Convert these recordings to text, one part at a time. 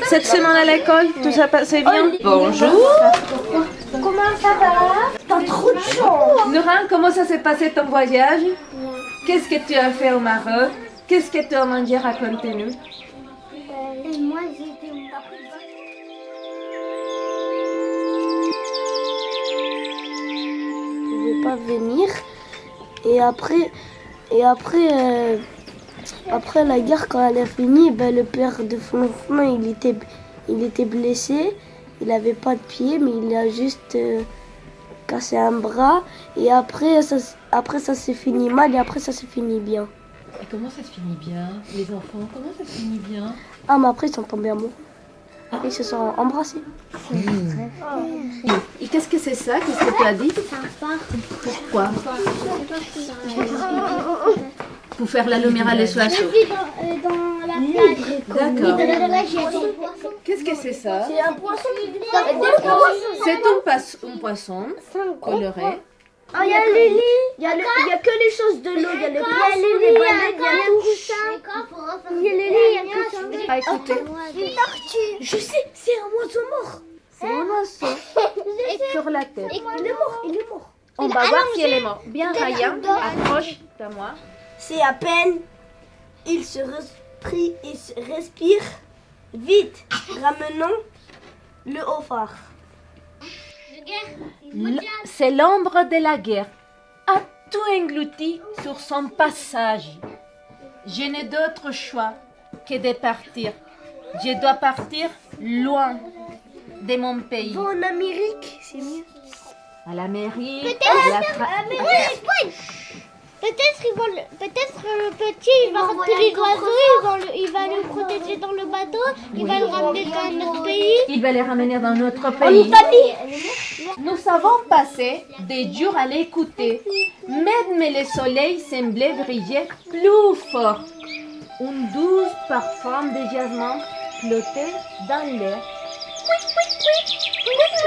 Cette semaine à l'école, tout ça passait bien? Bonjour. Comment ça va? T'as trop de chance. Nouran, comment ça s'est passé ton voyage? Qu'est-ce que tu as fait au Maroc? Qu'est-ce que tu as mangé? Raconte-nous. Moi, j'étais au Je ne pouvais pas venir. Après la guerre, quand elle a fini, le père de Flonflon, il était blessé. Il n'avait pas de pied, mais il a juste cassé un bras. Et après ça s'est fini mal et après ça s'est fini bien. Et comment ça se finit bien? Les enfants, comment ça se finit bien? Ah, mais après ils sont tombés amoureux. Ils se sont embrassés. Et qu'est-ce que c'est ça? Qu'est-ce que tu as dit? Pourquoi? Pour faire la lumière à l'essoissou. dans la plage. D'accord. Qu'est-ce que c'est ça? C'est un poisson. C'est un poisson coloré. Ah, il y a les lits. Il y a que les choses de l'eau. Il y a les poissons, les baleines, il y a tout. Il y a les lits, il y a que ça. Ah, écoutez. Une tortue. Je sais, c'est un oiseau mort. C'est un oiseau sur la tête. Il est mort. On va voir si elle est morte. Bien, Ryan, approche de moi. C'est à peine. Il se respire. Vite, ramenons le haut phare. C'est l'ombre de la guerre. A tout englouti sur son passage. Je n'ai d'autre choix que de partir. Je dois partir loin de mon pays. En Amérique, c'est mieux. À l'Amérique, Peut-être le petit, il va repérer l'oiseau, il va le protéger dans le bateau, il va le ramener dans notre pays. Il va les ramener dans notre pays. Nous avons passé des jours à l'écouter. Même le soleil semblait briller plus fort. Un doux parfum de jasmin flottait dans l'air.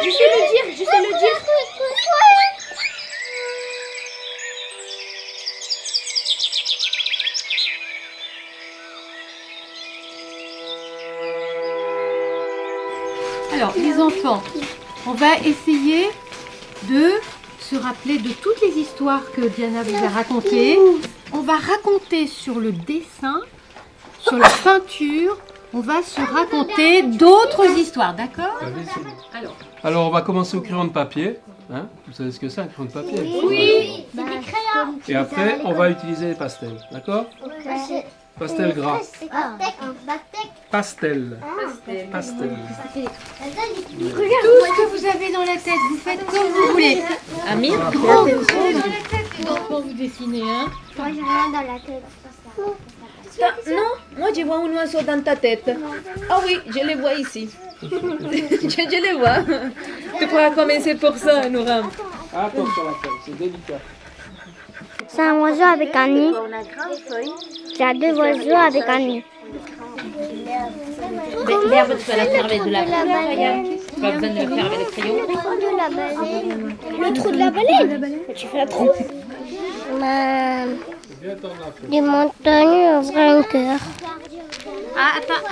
Je sais le dire. Alors, les enfants, on va essayer de se rappeler de toutes les histoires que Diana vous a racontées. On va raconter sur le dessin, sur la peinture, on va se raconter d'autres histoires, d'accord? Alors, on va commencer au crayon de papier. Hein? Vous savez ce que c'est un crayon de papier? Oui, c'est des crayons. Et après, on va utiliser les pastels. D'accord? Pastel gras. Pastel. Pastel. Tout ce que vous avez dans la tête, vous faites comme vous voulez. Amir, Dans la tête, quand vous dessinez, hein? Moi, j'ai rien dans la tête. non, moi je vois un oiseau dans ta tête. Ah oui, je le vois ici. je le vois. Tu pourras commencer pour ça, Nouram. Attention la feuille, c'est délicat. C'est un oiseau avec un nid. Il y a deux oiseaux avec un nid. L'herbe, tu vas la faire avec de la couleur, regarde. Tu vas besoin de le faire avec le crayon. Le trou de la baleine. Tu fais un trou. Les montagnes ouvrent un cœur. Ah, attends.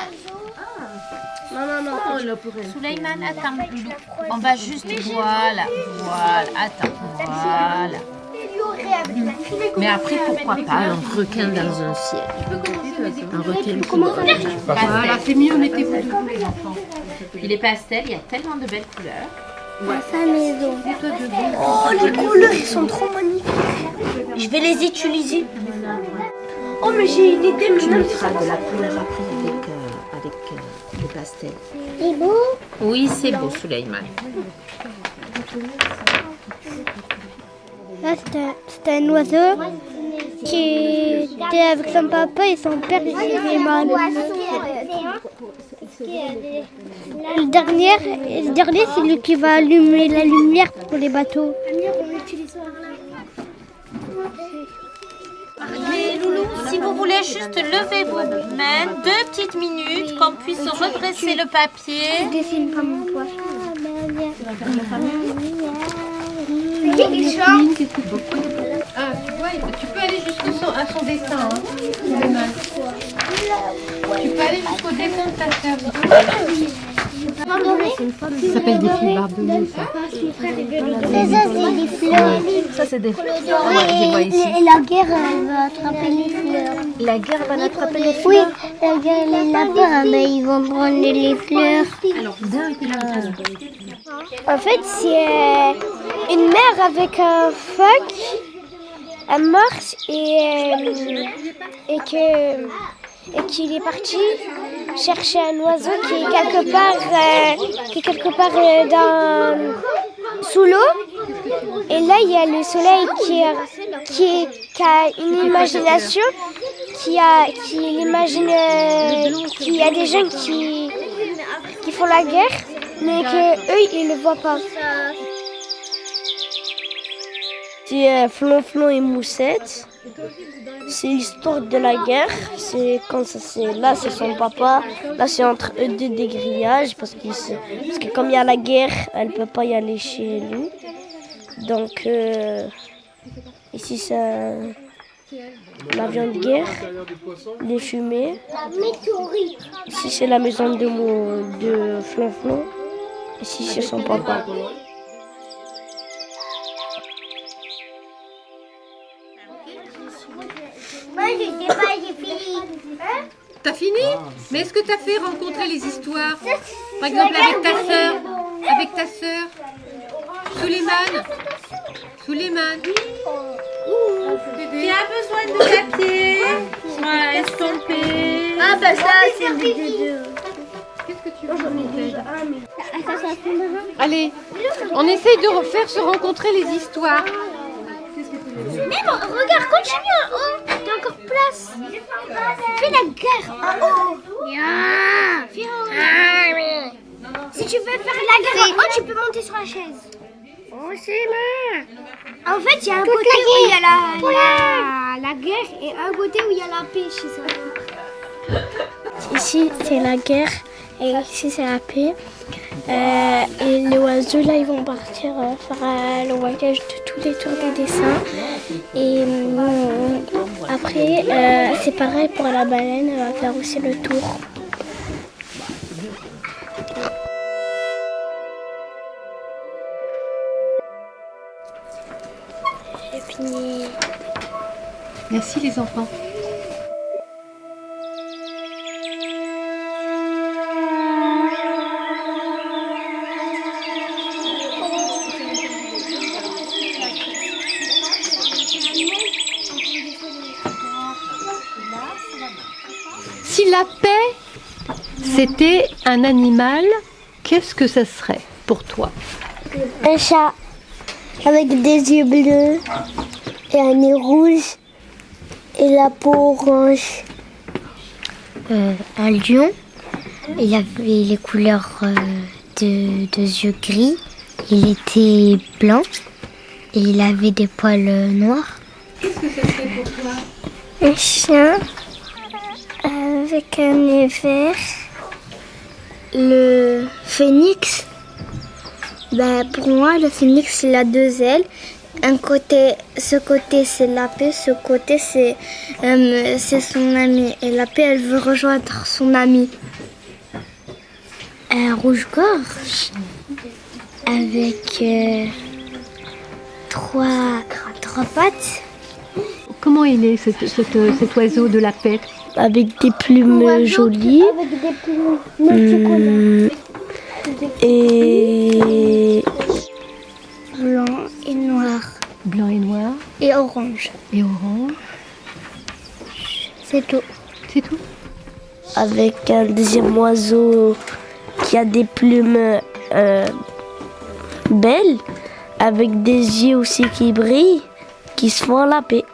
Souleymane, attends, Loulou. On va juste, voilà, attends, voilà. Mais après, pourquoi pas un requin dans un ciel? Un requin couleur. Voilà, c'est mieux, mettez-vous debout, les enfants. Il est pastel, il y a tellement de belles couleurs. Sa maison. Oh, les couleurs, ils sont trop magnifiques. Je vais les utiliser. Oh, mais j'ai une idée. Tu mettras de la couleur après avec le pastel. C'est beau. Oui, c'est beau, Souleymane. Là, c'était un oiseau qui était avec son papa et son père, il était mal. Le dernier, c'est lui qui va allumer la lumière pour les bateaux. Les loulous, si vous voulez juste lever vos mains 2 petites minutes, qu'on puisse redresser le papier. Je dessine comme mon poisson. Ah, tu vois, tu peux aller jusqu'à son dessin. Hein. Tu peux aller jusqu'au décomptateur. Ça s'appelle des filles barbelées, ça. Ça, c'est des fleurs. Ça, c'est des fleurs. Oui, Ouais, je vois ici. et la guerre, elle va attraper les fleurs. La guerre va attraper les Oui, fleurs. la guerre, les lapins, ben, ils vont prendre les fleurs. En fait, c'est une mère avec un phoque. Elle marche et qu'il est parti chercher un oiseau qui est quelque part sous l'eau. Et là, il y a le soleil qui a une imagination, qui imagine qu'il y a des gens qui font la guerre, mais qu'eux, ils ne le voient pas. C'est Flonflon et Moussette. C'est l'histoire de la guerre. Là, c'est son papa. Là, c'est entre eux deux des grillages parce que comme il y a la guerre, elle peut pas y aller chez lui. Donc ici, c'est l'avion de guerre, les fumées. Ici, c'est la maison de Flonflon. Ici, c'est son papa. Moi, je sais pas, j'ai fini. T'as fini? Mais est-ce que t'as fait rencontrer les histoires? Par exemple, avec ta sœur? Avec ta sœur? Souleymane? Tu as besoin de papier? Estampé. Ah, bah ça, c'est le vidéo. Qu'est-ce que tu veux? Allez, on essaye de refaire se rencontrer les histoires. Mais bon, regarde, continue en haut. T'as encore place. Fais la guerre en haut. Viens en haut. Si tu veux faire la guerre en haut, tu peux monter sur la chaise. Oh, c'est bon. En fait, il y a un côté où il y a la guerre et un côté où il y a la paix chez ça. Ici, c'est la guerre et ici, c'est la paix. Et les oiseaux, là, ils vont partir faire le voyage de tous les tours des dessins. Et après, c'est pareil pour la baleine, elle va faire aussi le tour. Et puis... Merci les enfants. Si la paix, c'était un animal, qu'est-ce que ça serait pour toi? Un chat avec des yeux bleus et un nez rouge et la peau orange. Un lion, il avait les couleurs de yeux gris, il était blanc et il avait des poils noirs. Qu'est-ce que ça serait pour toi? Un chien avec un nez vert. Le phénix, pour moi, le phénix, il a deux ailes. Ce côté, c'est la paix, ce côté, c'est son ami. Et la paix, elle veut rejoindre son ami. Un rouge-gorge avec trois pattes. Comment il est cet oiseau de la paix? Avec des plumes jolies. Avec des plumes Et blanc et noir. Blanc et noir. Et orange. Et orange. C'est tout. C'est tout? avec un deuxième oiseau qui a des plumes belles, avec des yeux aussi qui brillent, qui se font la paix.